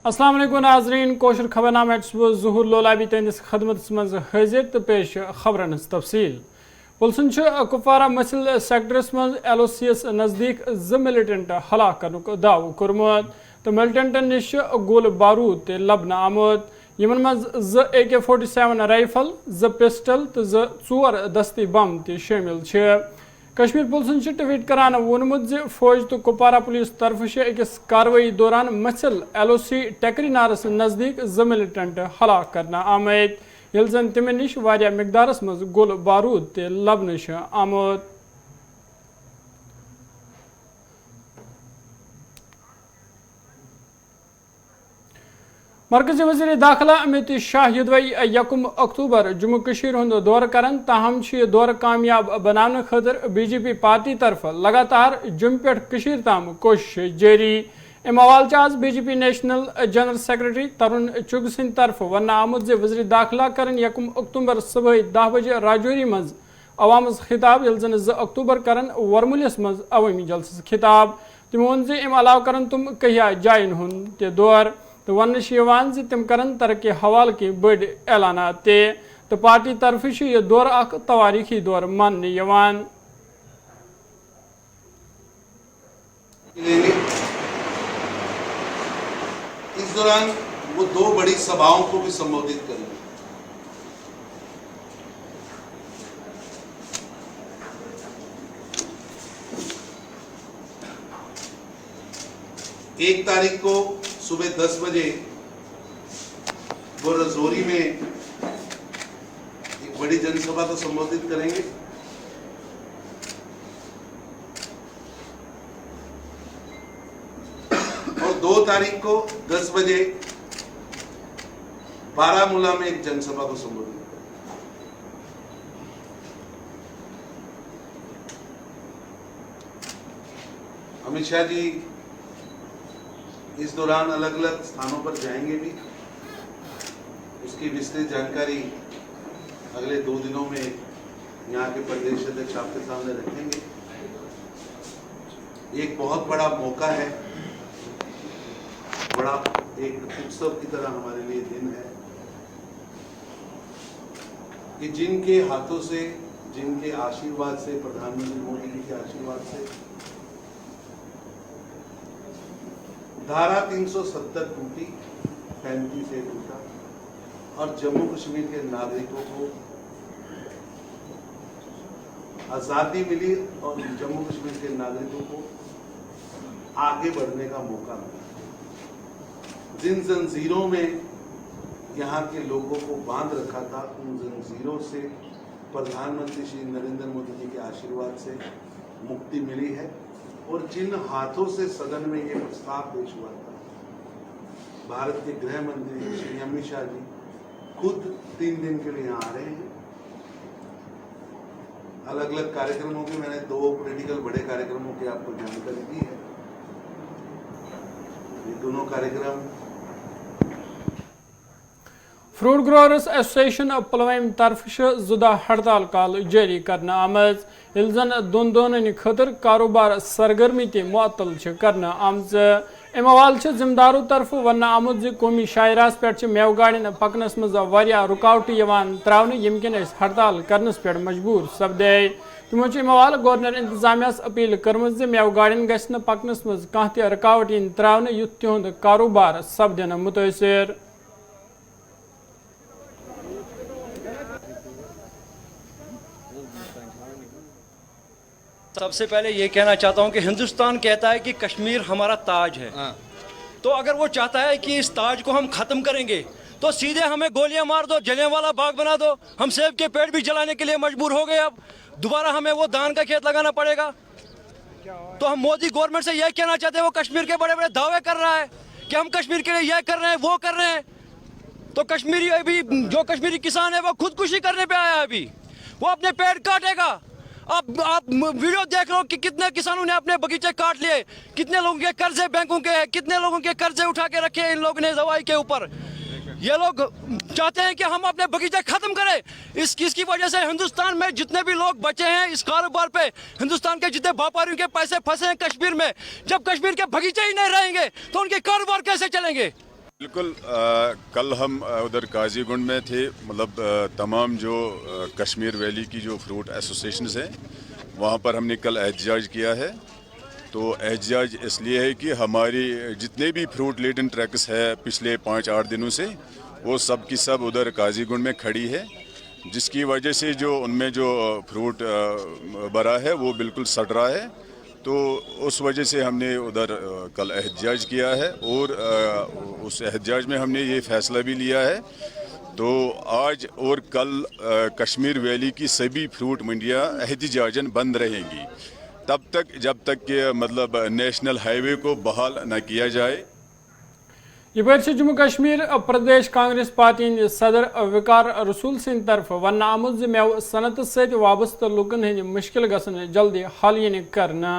अस्सलाम वालेकुम नाज़रीन कोशर खबरनामा ज़हूर लोलाबी तंदिस खदमत मज हाजिर तो पेश खबरन तफसील पुलिसन कुपवारा महसिल सेक्टरस मज LOCS नज़दीक 2 मिलिटेंट हलाक करनुक दाव कोरमुत तो मिलिटेंटन निश गोल बारूद लबन आमुत यमन मज 2 AK-47 राइफल 2 पिस्टल तो 4 दस्ती बम ते शामिल छे। कश्मीर पुलिस ट्वीट करान वोनमुत फौज तो कुपवारा पुलिस तरफ अकिस कार्रवाई दौरान महसिल LOC टेकरी नारस नज़दीक 2 मिलिटेंट हलाक करना आमद यल जन तिम निश वारिया मिकदारस मज गोल बारूद ते लबन आमुत। मरकजी वज़ीर दाखिला अमित शाह युदवई 1 अक्टूबर जम्मू कश्मीर हुंद दौर करन ताहम यह दौर कामयाब बनाने खतर BJP पार्टी तरफ लगातार जम्मू पे कश्मीर ताम कोशिश जारी। अम हवाल आज BJP नेशनल जनरल सेक्रेटरी तरुण चुग सिंह तरफ वन आमुत वज़ीर दाखिला करन 1 अक्टूबर सुबह 10 बजे राजौरी मज अवामस खिताब यल जन 2 अक्टूबर करन वरमुलिस मज अवामी जलसस खिताब तम वोन अम अलाव करन तुम कहिया जायन हुंद दौर तो वन तिम करन तरक्की हवाल की बड़ ऐलाना तो पार्टी तरफ यह दौर अख तवारीखी दौर मानने इस दौरान वो 2 बड़ी सभाओं को भी संबोधित करेंगे। एक तारीख को सुबह 10 बजे वो राजौरी में एक बड़ी जनसभा को संबोधित करेंगे। और 2 तारीख को 10 बजे बारामूला में एक जनसभा को संबोधित करेंगे। अमित शाह जी इस दौरान अलग अलग स्थानों पर जाएंगे भी, उसकी विस्तृत जानकारी अगले 2 दिनों में यहाँ के प्रदेश अध्यक्ष आपके सामने रखेंगे। एक बहुत बड़ा मौका है, बड़ा एक उत्सव की तरह हमारे लिए दिन है कि जिनके हाथों से, जिनके आशीर्वाद से, प्रधानमंत्री मोदी जी के आशीर्वाद से धारा 370 टूटी, 35 से टूटा और जम्मू कश्मीर के नागरिकों को आजादी मिली और जम्मू कश्मीर के नागरिकों को आगे बढ़ने का मौका मिला। जिन जंजीरों में यहाँ के लोगों को बांध रखा था, उन जंजीरों से प्रधानमंत्री श्री नरेंद्र मोदी जी के आशीर्वाद से मुक्ति मिली है। और जिन हाथों से सदन में ये प्रस्ताव पेश हुआ था, भारत के गृह मंत्री श्री अमित शाह जी खुद 3 दिन के लिए यहाँ आ रहे हैं। अलग अलग कार्यक्रमों की मैंने 2 पॉलिटिकल बड़े कार्यक्रमों की आपको जानकारी दी है। ये दोनों कार्यक्रम फ्रूट ग्रोअर्स एसोसिएशन पुलवाम तरफ जुदा हड़ताल काल जारी करना आमज यल जन दोन खतर कारोबार सरगर्मी ते मुअत्तल करना आमज। अम हवाल जिम्मेदारों तरफ वन आमुत कौमी शायरास पे मेव गाड़न पकनस मज वारिया रुकावट त्रावन यम किन हड़ताल करनस पे मजबूर सपदे। तमो अम हवाल गवर्नर इंतजामियास अपील कर्म मेव गाड़न गन पकनस मज कह त रुकावट त्रावन युथ तिहुंद कारोबार सपदन मुतासिर। सबसे पहले ये कहना चाहता हूँ कि हिंदुस्तान कहता है कि कश्मीर हमारा ताज है। तो अगर वो चाहता है कि इस ताज को हम खत्म करेंगे तो सीधे हमें गोलियां मार दो, जलियांवाला बाग बना दो। हम सेब के पेड़ भी जलाने के लिए मजबूर हो गए। अब दोबारा हमें वो धान का खेत लगाना पड़ेगा। तो हम मोदी गवर्नमेंट से यह कहना चाहते हैं, वो कश्मीर के बड़े बड़े दावे कर रहा है कि हम कश्मीर के लिए यह कर रहे हैं, वो कर रहे हैं। तो कश्मीरी अभी जो कश्मीरी किसान है वो खुदकुशी करने पे आया है। अभी वो अपने पेड़ काटेगा। अब आप वीडियो देख लो कि कितने किसानों ने अपने बगीचे काट लिए, कितने लोगों के कर्जे बैंकों के हैं, कितने लोगों के कर्जे उठा के रखे इन लोगों ने दवाई के ऊपर। ये लोग चाहते हैं कि हम अपने बगीचे खत्म करें। इसकी वजह से हिंदुस्तान में जितने भी लोग बचे हैं इस कारोबार पे, हिंदुस्तान के जितने व्यापारियों के पैसे फंसे हैं कश्मीर में, जब कश्मीर के बगीचे ही नहीं रहेंगे तो उनके कारोबार कैसे चलेंगे। بالکل کل ہم ادھر قاضی گنڈ میں تھے، مطلب تمام جو کشمیر ویلی کی جو فروٹ ایسوسیشنز ہیں وہاں پر ہم نے کل احتجاج کیا ہے. تو احتجاج اس لیے ہے کہ ہماری جتنے بھی فروٹ لیڈن ٹرکس ہے پچھلے 5-8 دنوں سے وہ سب کی سب ادھر قاضی گنڈ میں کھڑی ہے، جس کی وجہ سے جو ان میں جو فروٹ بھرا ہے وہ بالکل سڑ رہا ہے. تو اس وجہ سے ہم نے ادھر کل احتجاج کیا ہے، اور اس احتجاج میں ہم نے یہ فیصلہ بھی لیا ہے. تو آج اور کل کشمیر ویلی کی سبھی فروٹ منڈیاں احتجاجاً بند رہیں گی تب تک جب تک کہ مطلب نیشنل ہائی وے کو بحال نہ کیا جائے. یہ جموں کشمیر پردیش کانگریس پارٹی ہند صدر وقار رسول سند طرف ون آمت میو صنعت ست وابستہ لکن ہند مشکل گھن جلدی حل ین کرنا.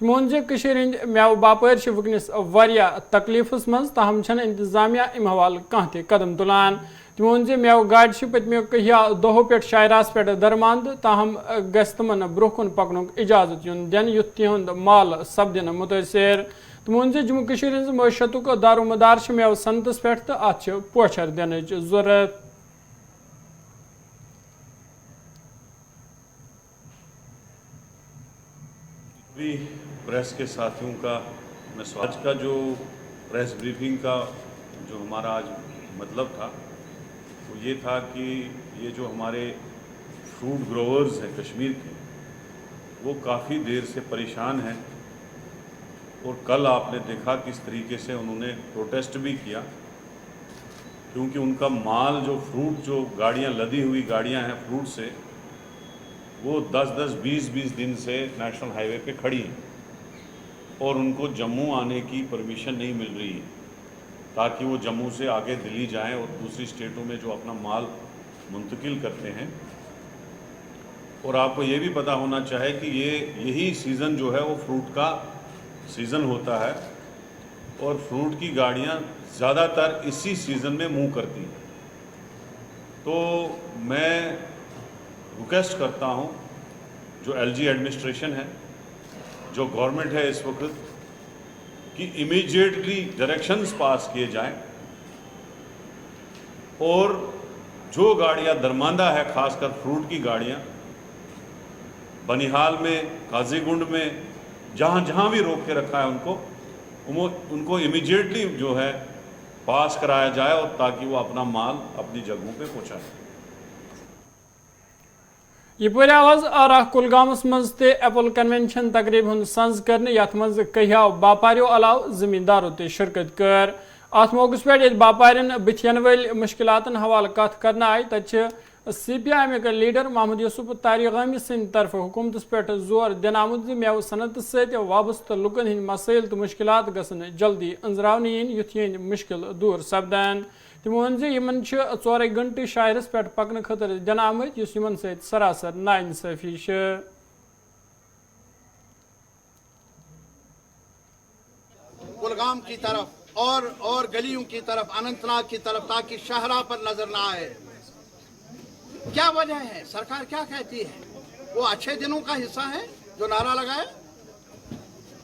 تمو ہند میو باپار ونکس واریاہ تکلیفس مز، تاہم چھن انتظامیہ ام حوالہ کانٛہہ تہ قدم تلان. تمو میو گاڑی پتمو کہیا دہو پہ شاہراہس پہ درماند، تاہم گھس تمن برہ کن پکنک اجازت یون دن یُتھ تہند مال سپدن متاثر. تمو جموں کشمیر ہز معیشت دار و مدار میو صنعتس پہ تو ات پوچھر دن ضرورت. پریس کے ساتھیوں کا میں آج کا جو پریس بریفنگ کا جو ہمارا آج مطلب تھا وہ یہ تھا کہ یہ جو ہمارے فروٹ گروورز ہیں کشمیر کے وہ کافی دیر سے پریشان ہیں، اور کل آپ نے دیکھا کس طریقے سے انہوں نے پروٹیسٹ بھی کیا، کیونکہ ان کا مال جو فروٹ جو گاڑیاں لدی ہوئی گاڑیاں ہیں فروٹ سے وہ 10-10 20-20 دن سے نیشنل ہائی وے پہ کھڑی ہیں، اور ان کو جموں آنے کی پرمیشن نہیں مل رہی ہے تاکہ وہ جموں سے آگے دلی جائیں اور دوسری اسٹیٹوں میں جو اپنا مال منتقل کرتے ہیں. اور آپ کو یہ بھی پتہ ہونا چاہے کہ یہی سیزن جو ہے وہ فروٹ کا سیزن ہوتا ہے، اور فروٹ کی گاڑیاں زیادہ تر اسی سیزن میں موو کرتی ہیں. تو میں ریکویسٹ کرتا ہوں جو ایل جی ایڈمنسٹریشن ہے، جو گورنمنٹ ہے اس وقت، کہ امیجیٹلی ڈائریکشنز پاس کیے جائیں، اور جو گاڑیاں درماندہ ہے خاص کر فروٹ کی گاڑیاں بنیہال میں، قاضی گنڈ میں، جہاں جہاں بھی روک کے رکھا ہے ان کو امیجیٹلی جو ہے پاس کرایا جائے، اور تاکہ وہ اپنا مال اپنی جگہوں پہ پہنچائیں. یہ آواز آراہ کلگامس مز تہ ایپل کنونشن تقریب ہند سنز کرنے، یت مز کہیا باپاریو علاوہ زمینداروں تہ شرکت کر. ات موقع پہ باپارین بت ین ول مشکلاتن حوالہ کت کرنا آئی، تت سی پی آئی ایم لیڈر محمد یوسف طارغامی سند طرف حکومتس پہ زور دن آمت میو صنعت ست وابستہ لکن ہند مسائل تو مشکلات گھن جلدی انزراون ین یُتھ یہ مشکل دور سپدان. تمو ون 4 گھنٹہ شاہرس پہ پکن خاطر دن آمت اس ست سراسر ناانصافی. کلگام کی طرف اور گلیوں کی طرف، اننت ناگ کی طرف، تاکہ شاہراہ پر نظر نہ آئے. کیا وجہ ہے؟ سرکار کیا کہتی ہے؟ وہ اچھے دنوں کا حصہ ہے جو نعرہ لگائے.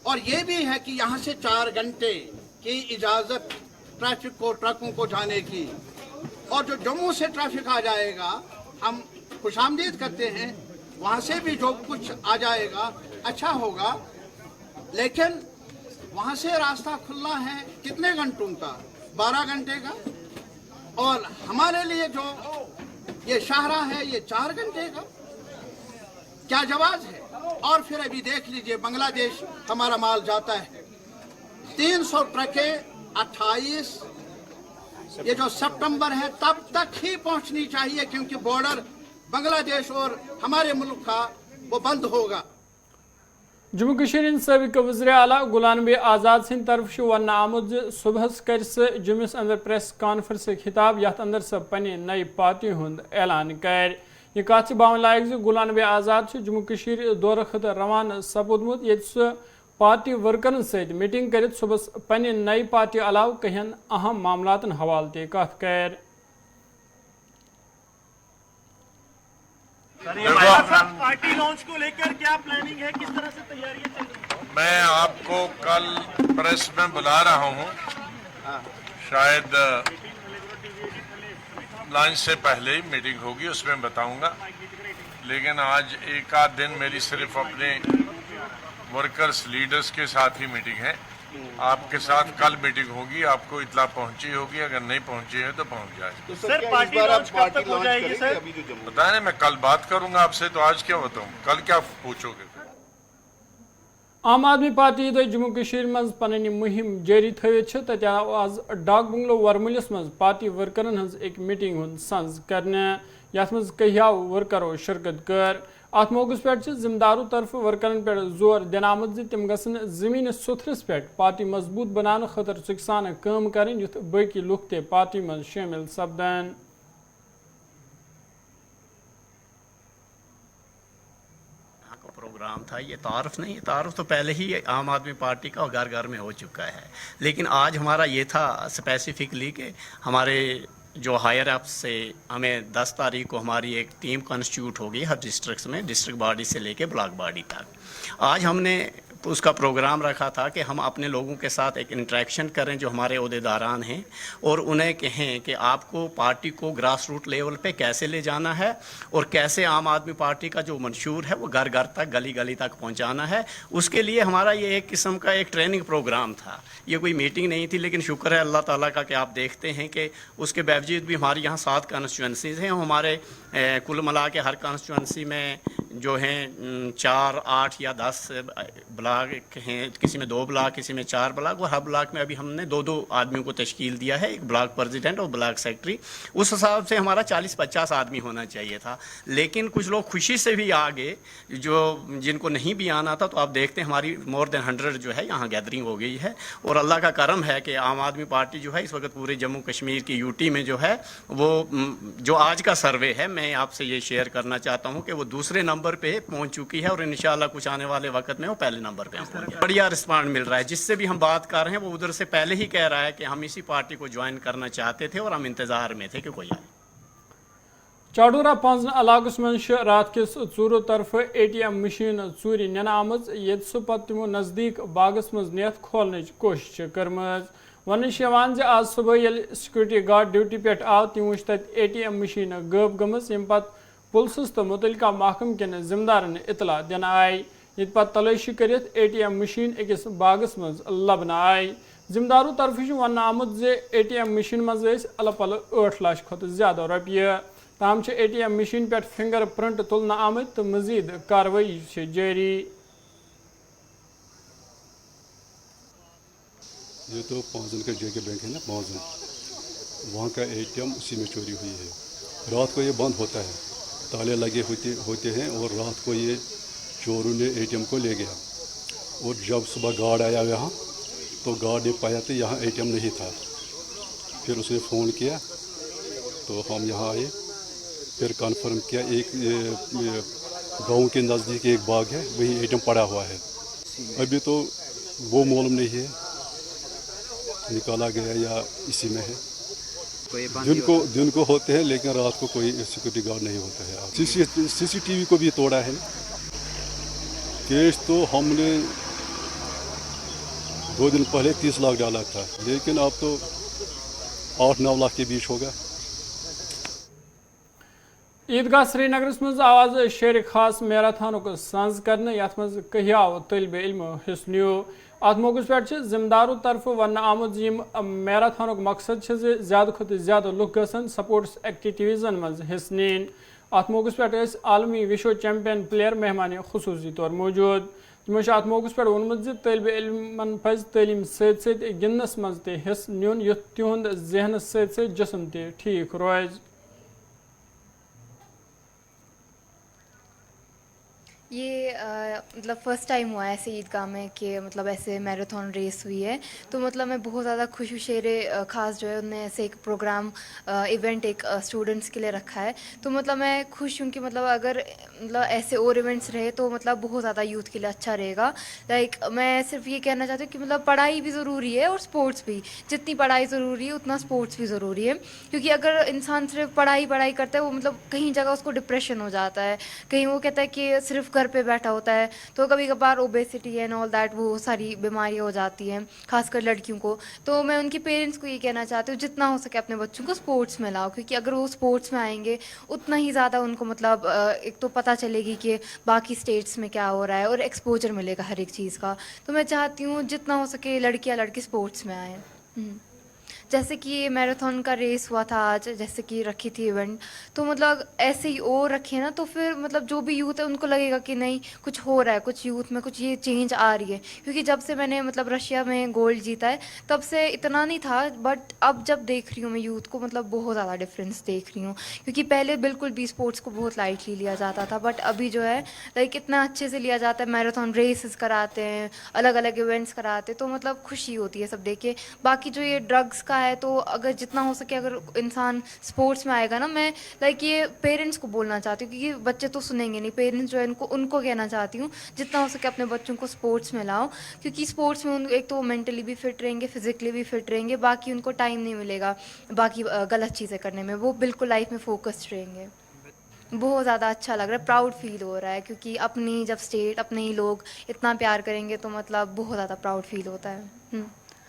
اور یہ بھی ہے کہ یہاں سے 4 گھنٹے کی اجازت ٹریفک کو، ٹرکوں کو جانے کی، اور جو جموں سے ٹریفک آ جائے گا ہم خوش آمدید کرتے ہیں، وہاں سے بھی جو کچھ آ جائے گا اچھا ہوگا. لیکن وہاں سے راستہ کھلا ہے کتنے گھنٹوں کا؟ 12 گھنٹے کا. اور ہمارے لیے جو یہ شاہراہ ہے یہ 4 گھنٹے کا کیا جواز ہے؟ اور پھر ابھی دیکھ لیجئے بنگلہ دیش ہمارا مال جاتا ہے 300 ٹرکیں 28 یہ جو سپٹمبر ہے تب تک ہی پہنچنی چاہیے، کیونکہ بارڈر بنگلہ دیش اور ہمارے ملک کا وہ بند ہوگا. جموں کشمیر سابق وزیر اعلیٰ غلام نبی آزاد سند طرف ون آمت صبح کر جمس اندر پریس کانفرنس خطاب، یت اندر سہ پنہ نئی پارٹی ہند اعلان کر. یہ کت باون لائق غلام نبی آزاد جموں کشمیر دورہ خاطر روانہ سپودمت، یت سہ پارٹی ورکرن ست میٹنگ کرت صبح پنہ نئی پارٹی علاوہ کہین اہم معاملاتن حوالہ تہ کت کر. پارٹی لانچ کو لے کر کیا پلاننگ ہے، کس طرح سے تیاریاں چل رہی ہیں؟ میں آپ کو کل پریس میں بلا رہا ہوں. शायद लंच से पहले ही मीटिंग होगी, उसमें बताऊंगा। लेकिन आज एक आध दिन मेरी सिर्फ अपने वर्कर्स लीडर्स के साथ ही मीटिंग है। आपके साथ कल मीटिंग होगी, आपको इतला पहुंची होगी, अगर नहीं पहुंची है तो पहुंच जाए। तो सर पार्टी लॉन्च कब तक हो जाएगी सर? पता है, मैं कल बात करूंगा आपसे, तो आज क्या बताऊं, कल क्या पूछोगे? आम आदमी पार्टी तो जम्मू कश्मीर मज पन्नी मुहिम जारी थवित तत आज डाक बंगलो वरमलिस मज पार्टी वर्करन हज एक मीटिंग हुंद संज करने यथ मज कहियाव वर्करों शिरकत कर। अत मौकस पे जिम्मेदारों तरफ वर्करन पे जोर दिन आमद तम गसन जमीन सुथरस पे पार्टी मजबूत बनाने खतर चुकसान काम करें युथ बाकी लुक ते पार्टी मज शामिल सपदन। प्रोग्राम था, ये तारुफ नहीं, तारुफ तो पहले ही आम आदमी पार्टी का घर घर में हो चुका है। लेकिन आज हमारा ये था स्पेसिफिकली कि हमारे जो हायर अप से हमें 10 तारीख को हमारी एक टीम कॉन्स्टिट्यूट होगी हर डिस्ट्रिक्ट में, डिस्ट्रिक्ट बॉडी से लेके ब्लॉक बॉडी तक। आज हमने उसका प्रोग्राम रखा था कि हम अपने लोगों के साथ एक इंटरेक्शन करें जो हमारे ओहदेदारान हैं, और उन्हें कहें कि आपको पार्टी को ग्रास रूट लेवल पे कैसे ले जाना है और कैसे आम आदमी पार्टी का जो मंशूर है वो घर घर तक, गली गली तक पहुंचाना है। उसके लिए हमारा ये एक किस्म का एक ट्रेनिंग प्रोग्राम था, ये कोई मीटिंग नहीं थी। लेकिन शुक्र है अल्लाह ताला का कि आप देखते हैं कि उसके बावजूद भी हमारे यहाँ 7 कॉन्स्टिट्यूंसीज़ हैं। हमारे कुल मिला के हर कॉन्स्टिट्यूंसी में जो हैं 4, 8 या 10 ब्लॉक हैं, किसी में 2 ब्लॉक, किसी में 4 ब्लॉक, और हर ब्लॉक में अभी हमने 2-2 आदमियों को तश्कील दिया है, एक ब्लॉक प्रेसिडेंट और ब्लॉक सेक्रेटरी। उस हिसाब से हमारा 40-50 आदमी होना चाहिए था। लेकिन कुछ लोग खुशी से भी आ गए, जो जिनको नहीं भी आना था। तो आप देखते हैं हमारी मोर देन 100 जो है यहाँ गैदरिंग हो गई है, और अल्लाह का करम है कि आम आदमी पार्टी जो है इस वक्त पूरे जम्मू कश्मीर की यूटी में जो है वो जो आज का सर्वे है, मैं आपसे ये शेयर करना चाहता हूँ कि वो दूसरे नंबर पे पहुंच चुकी है, और इंशाल्लाह कुछ आने वाले वक्त में वो पहले नंबर पे पहुंच। बढ़िया रिस्पॉन्ड मिल रहा है। जिससे भी हम बात कर रहे हैं वो उधर से पहले ही कह रहा है कि हम इसी पार्टी को ज्वाइन करना चाहते थे और हम इंतजार में थे कि कोई आए। चाडोरा पांजन इलाकस मन रात किस चूरों तरफ ATM मशीन चूरी नन आमज ये पत्मो नजदीक बागस मज नेत खोलने कोशिश करमज। वन आज सुबह ये सिक्योरिटी गार्ड ड्यूटी पे आव तम वुच तत ATM मशीन गब गमज यम पत पुलिस तो मुतलका महकम कन जिम्मेदारन इतला दिन आई। ये पत तलाशी कर ATM मशीन अकिस बागस मज लबन आई। जिम्मेदारों तरफ वन आमुत जे ATM मशीन मज अलग 8 लाख खुद ज्यादा रुपये। ताम ATM मशीन पे फिंगर प्रिंट तुलना आमत तो मजीद कार्रवाई जारी। ये तो पाँचन का JK बैंक है ना, पाँचन, वहाँ का ATM उसी में चोरी हुई है। रात को ये बंद होता है, ताले लगे होते हैं, और रात को ये चोरों ने ATM को ले गया। और जब सुबह गार्ड आया यहाँ, तो गार्ड ने पाया तो यहाँ ATM नहीं था। फिर उसने फ़ोन किया तो हम यहाँ आए, फिर कन्फर्म किया एक गांव के नज़दीक एक बाग है, वही ATM पड़ा हुआ है। अभी तो वो मालूम नहीं है निकाला गया या इसी में है। दिन को होते हैं, लेकिन रात को कोई सिक्योरिटी गार्ड नहीं होता है। CCTV को भी तोड़ा है। केस तो हमने 2 दिन पहले 30 लाख डाला था, लेकिन अब तो 8-9 लाख के बीच होगा। ईदगाह श्रीनगर मज आवाज शेर खास मैराथन को सांज करने यथ मज कहियाव तलब इल्म हिस्स न्यू। अत मौके पे जिम्मेदारों तरफ वन आमुद यम मैराथन मकसद ज्यादा खुद ज्यादा लुक गसन स्पोर्ट्स एक्टिविटीजन मज हिस्स नीन। अत मौके पे आलमी विश्व चैंपियन प्लेयर मेहमान खुसूसी तौर मौजूद। तमो अत मौके पे वोनमुत तलब इल्मन पज तलीम सत गिंदनस मज ते हिस्स न्यून युथ तिहुंद जहन सत जिस्म ते ठीक रोज। ये मतलब फ़र्स्ट टाइम हुआ है ऐसे ईदगाह में कि मतलब ऐसे मैराथन रेस हुई है, तो मतलब मैं बहुत ज़्यादा खुश हूँ। शेर ख़ास जो है उन्होंने ऐसे एक प्रोग्राम इवेंट एक स्टूडेंट्स के लिए रखा है, तो मतलब मैं खुश हूँ कि मतलब अगर मतलब ऐसे और इवेंट्स रहे तो मतलब बहुत ज़्यादा यूथ के लिए अच्छा रहेगा। लाइक मैं सिर्फ ये कहना चाहती हूँ कि मतलब पढ़ाई भी ज़रूरी है और स्पोर्ट्स भी, जितनी पढ़ाई ज़रूरी है उतना स्पोर्ट्स भी ज़रूरी है। क्योंकि अगर इंसान सिर्फ पढ़ाई करता है वो मतलब कहीं जगह उसको डिप्रेशन हो जाता है, कहीं वो कहता है कि सिर्फ घर घर पे बैठा होता है तो कभी कभार ओबेसिटी एंड ऑल दैट वो सारी बीमारियाँ हो जाती हैं, खासकर लड़कियों को। तो मैं उनके पेरेंट्स को ये कहना चाहती हूँ जितना हो सके अपने बच्चों को स्पोर्ट्स में लाओ, क्योंकि अगर वो स्पोर्ट्स में आएंगे उतना ही ज़्यादा उनको मतलब एक तो पता चलेगी कि बाकी स्टेट्स में क्या हो रहा है और एक्सपोजर मिलेगा हर एक चीज़ का। तो मैं चाहती हूँ जितना हो सके लड़कियाँ लड़के स्पोर्ट्स में आएँ। जैसे कि ये मैराथन का रेस हुआ था आज, जैसे कि रखी थी इवेंट, तो मतलब ऐसे ही और रखे ना तो फिर मतलब जो भी यूथ है उनको लगेगा कि नहीं कुछ हो रहा है, कुछ यूथ में कुछ ये चेंज आ रही है। क्योंकि जब से मैंने मतलब रशिया में गोल्ड जीता है तब से इतना नहीं था, बट अब जब देख रही हूँ मैं यूथ को मतलब बहुत ज़्यादा डिफरेंस देख रही हूँ। क्योंकि पहले बिल्कुल भी स्पोर्ट्स को बहुत लाइटली लिया जाता था, बट अभी जो है लाइक इतना अच्छे से लिया जाता है। मैराथन रेसेस कराते हैं, अलग अलग इवेंट्स कराते हैं, तो मतलब खुशी होती है सब देख के। बाकी जो ये ड्रग्स का है तो अगर जितना हो सके अगर इंसान स्पोर्ट्स में आएगा ना, मैं लाइक ये पेरेंट्स को बोलना चाहती हूँ क्योंकि बच्चे तो सुनेंगे नहीं, पेरेंट्स जो है उनको कहना चाहती हूँ जितना हो सके अपने बच्चों को स्पोर्ट्स में लाओ। क्योंकि स्पोर्ट्स में एक तो मेंटली भी फिट रहेंगे, फिजिकली भी फिट रहेंगे, बाकी उनको टाइम नहीं मिलेगा बाकी गलत चीज़ें करने में, वो बिल्कुल लाइफ में फोकस्ड रहेंगे। बहुत ज़्यादा अच्छा लग रहा है, प्राउड फील हो रहा है, क्योंकि अपनी जब स्टेट अपने ही लोग इतना प्यार करेंगे तो मतलब बहुत ज़्यादा प्राउड फील होता है।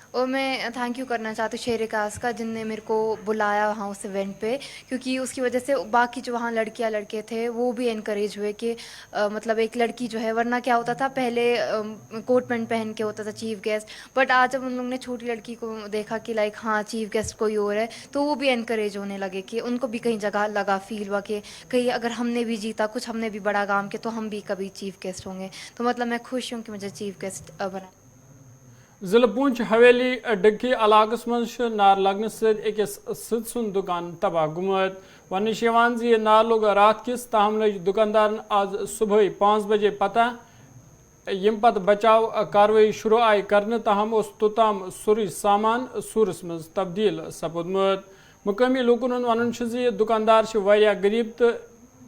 और मैं थैंक यू करना चाहती हूँ शेर कास का, जिनने मेरे को बुलाया वहाँ उस इवेंट पे, क्योंकि उसकी वजह से बाकी जो वहाँ लड़कियाँ लड़के थे वो भी इनकरेज हुए कि मतलब एक लड़की जो है, वरना क्या होता था पहले कोट पैंट पहन के होता था चीफ गेस्ट, बट आज जब उन लोगों ने छोटी लड़की को देखा कि लाइक हाँ चीफ गेस्ट कोई और है, तो वो भी इनकरेज होने लगे कि उनको भी कहीं जगह लगा फील हुआ कि कहीं अगर हमने भी जीता कुछ, हमने भी बड़ा काम किया तो हम भी कभी चीफ गेस्ट होंगे। तो मतलब मैं खुश हूँ कि मुझे चीफ गेस्ट बना। जिले पूंछ हवेली डक्की इलाकस मज नार लगने अकिस सिद सुन दुकान तबाह गुमत। वन ये नार लोग रात किस, ताहम लज दुकानदार आज सुबह 5 बजे पता, यम पत बचाव कार्रवाई शुरू आई करने, ताहम उस तोताम सुरी सामान सूरस मज तब्दील सपुदमत। मुकामी लोकन वन दुकानदार वारिया गरीब तो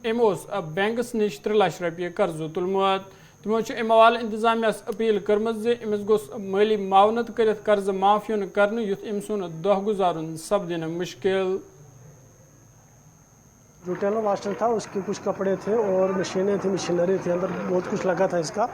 अमो बैंकस निश 3 लाख रुपये कर्ज तुलमत। तमो अमवाल इंतजामिया अपील कर्म अमिस गोस माली मावनत कर कर्ज माफ युन कर युथ अम सुन दह गुजारुन सपदिन मुश्किल। जो टेलर मास्टर था उसके कुछ कपड़े थे और मशीनें थी, मशीनरी थी, अंदर बहुत कुछ लगा था इसका।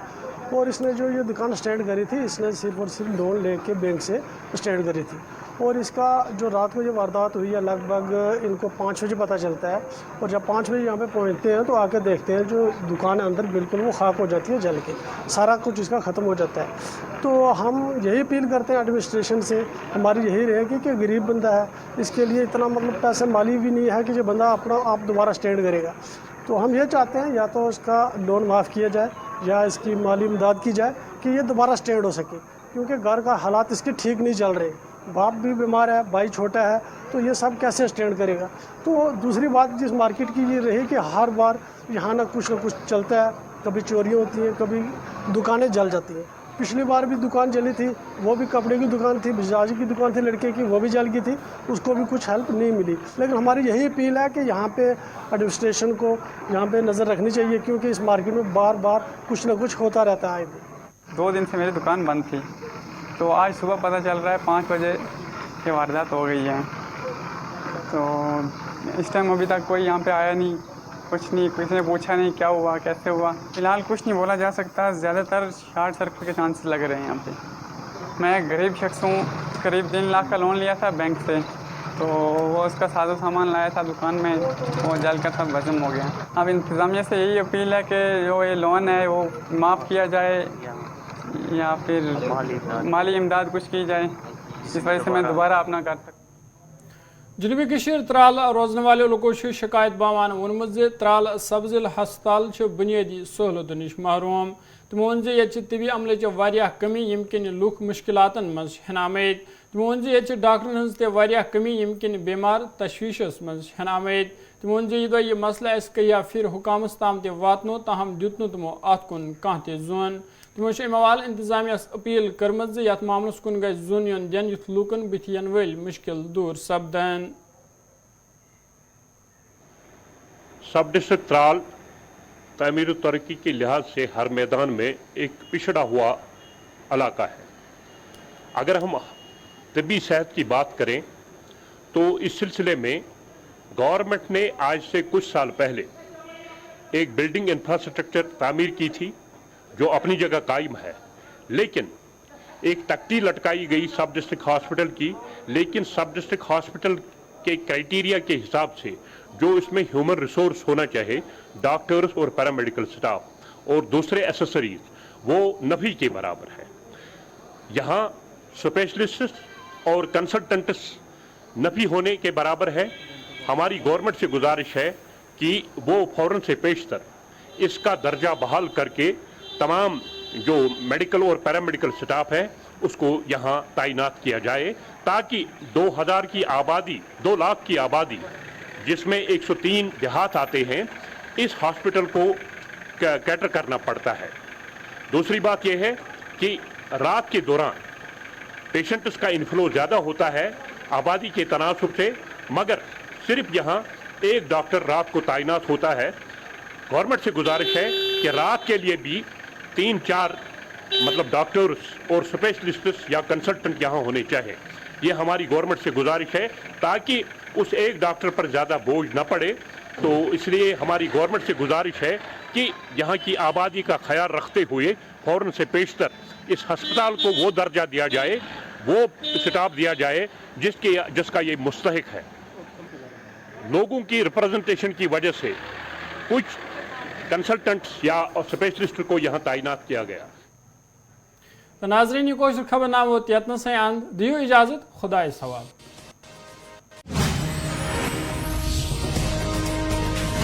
और इसने जो ये दुकान स्टैंड करी थी, इसने सिर्फ और सिर्फ लोन लेके बैंक से स्टैंड करी थी। और इसका जो रात को ये वारदात हुई है लगभग इनको 5 बजे पता चलता है, और जब 5 बजे यहाँ पे पहुँचते हैं तो आके देखते हैं जो दुकान अंदर बिल्कुल वो खाक हो जाती है, जल के सारा कुछ इसका ख़त्म हो जाता है। तो हम यही अपील करते हैं एडमिनिस्ट्रेशन से, हमारी यही रहेगी कि गरीब बंदा है, इसके लिए इतना मतलब पैसे माली भी नहीं है कि जो बंदा अपना आप दोबारा स्टैंड करेगा। तो हम ये चाहते हैं या तो उसका लोन माफ़ किया जाए या इसकी माली इमदाद की जाए कि ये दोबारा स्टैंड हो सके, क्योंकि घर का हालात इसके ठीक नहीं चल रहे, बाप भी बीमार है, भाई छोटा है, तो ये सब कैसे स्टैंड करेगा। तो दूसरी बात जिस मार्केट की ये रही कि हर बार यहाँ ना कुछ चलता है, कभी चोरियाँ होती हैं, कभी दुकानें जल जाती हैं। पिछली बार भी दुकान जली थी, वो भी कपड़े की दुकान थी, बिजाज की दुकान थी लड़के की, वो भी जल गई थी, उसको भी कुछ हेल्प नहीं मिली। लेकिन हमारी यही अपील है कि यहाँ पे एडमिनिस्ट्रेशन को यहाँ पे नज़र रखनी चाहिए, क्योंकि इस मार्केट में बार बार कुछ ना कुछ होता रहता है। 2 दिन से मेरी दुकान बंद थी, तो आज सुबह पता चल रहा है 5 बजे ये वारदात हो गई है। तो इस टाइम अभी तक कोई यहाँ पे आया नहीं, कुछ नहीं, किसी ने पूछा नहीं क्या हुआ कैसे हुआ। फ़िलहाल कुछ नहीं बोला जा सकता, ज़्यादातर शॉर्ट सर्किट के चांसेस लग रहे हैं यहाँ पे। मैं एक गरीब शख्स हूँ, करीब 3 लाख का लोन लिया था बैंक से, तो वो उसका साजो सामान लाया था दुकान में, वो जल कर सब भस्म हो गया। अब इंतज़ामिया से यही अपील है कि जो ये लोन है वो माफ़ किया जाए या फिर माली इमदाद कुछ की जाए, इस वजह से मैं दोबारा अपना कर सकता। जनूबी कशीर त्राल रोजने वाले लोगों से शिकायत बावान वोनमुत जे त्राल सब जिला हस्पताल बुनियादी सहूलत नश महरूम। तमो वोन जे ये तिबी अमल वारिया कमी यम किन लूख मुश्किलातन मज हनामेद। तमो वोन जे ये डॉक्टरन हज ते वारिया कमी यम किन बीमार तशवीशस मज हनामेद। तमो वोन जे ये मसला कया फिर हुकामस ताम ते वातनो, ताहम दितनो तमो अत कुन कह ते जोन। तमो अमवाल इंतजामिया अपील कर्म यथ मामलस कुन गज जोन योन दिन युथ लूकन बिथ यन वल मुश्किल दूर सपदन। सब डिस्ट्रिक्ट त्राल तामीर तरक्की के लिहाज से हर मैदान में एक पिछड़ा हुआ इलाका है। अगर हम तबी सेहत की बात करें तो इस सिलसिले में गवर्नमेंट ने आज से कुछ साल पहले एक बिल्डिंग इंफ्रास्ट्रक्चर तामीर की थी जो अपनी जगह कायम है, लेकिन एक तख्ती लटकाई गई सब डिस्ट्रिक्ट हॉस्पिटल की, लेकिन सब डिस्ट्रिक्ट हॉस्पिटल के क्राइटेरिया के हिसाब से जो इसमें ह्यूमन रिसोर्स होना चाहिए, डॉक्टर्स और पैरामेडिकल स्टाफ और दूसरे एसेसरीज, वो नफी के बराबर है। यहाँ स्पेशलिस्ट और कंसल्टेंट्स नफी होने के बराबर है। हमारी गवर्नमेंट से गुजारिश है कि वो फौरन से पेशतर इसका दर्जा बहाल करके तमाम जो मेडिकल और पैरामेडिकल स्टाफ है उसको यहाँ तैनात किया जाए, ताकि 2000 की आबादी, 2 लाख की आबादी जिसमें 103 देहात आते हैं, इस हॉस्पिटल को कैटर करना पड़ता है। दूसरी बात यह है कि रात के दौरान पेशेंट्स का इनफ्लो ज़्यादा होता है आबादी के तनासुब से, मगर सिर्फ यहाँ एक डॉक्टर रात को तैनात होता है। गवर्नमेंट से गुजारिश है कि रात के लिए भी 3-4 मतलब डॉक्टर्स और स्पेशलिस्ट्स या कंसल्टेंट यहाँ होने चाहिए। ये हमारी गवर्नमेंट से गुजारिश है ताकि उस एक डॉक्टर पर ज़्यादा बोझ न पड़े। तो इसलिए हमारी गवर्नमेंट से गुजारिश है कि यहाँ की आबादी का ख्याल रखते हुए फौरन से पेशतर इस अस्पताल को वो दर्जा दिया जाए, वो स्टाफ दिया जाए जिसका ये मुस्तहिक है। लोगों की रिप्रेजेंटेशन की वजह से कुछ कंसल्टेंट्स या स्पेशलिस्ट को यहाँ तैनात किया गया। तो नाजरीन, ये कोशिश खबर नाम होती है, इतना से दियो इजाज़त, खुदा सवाल।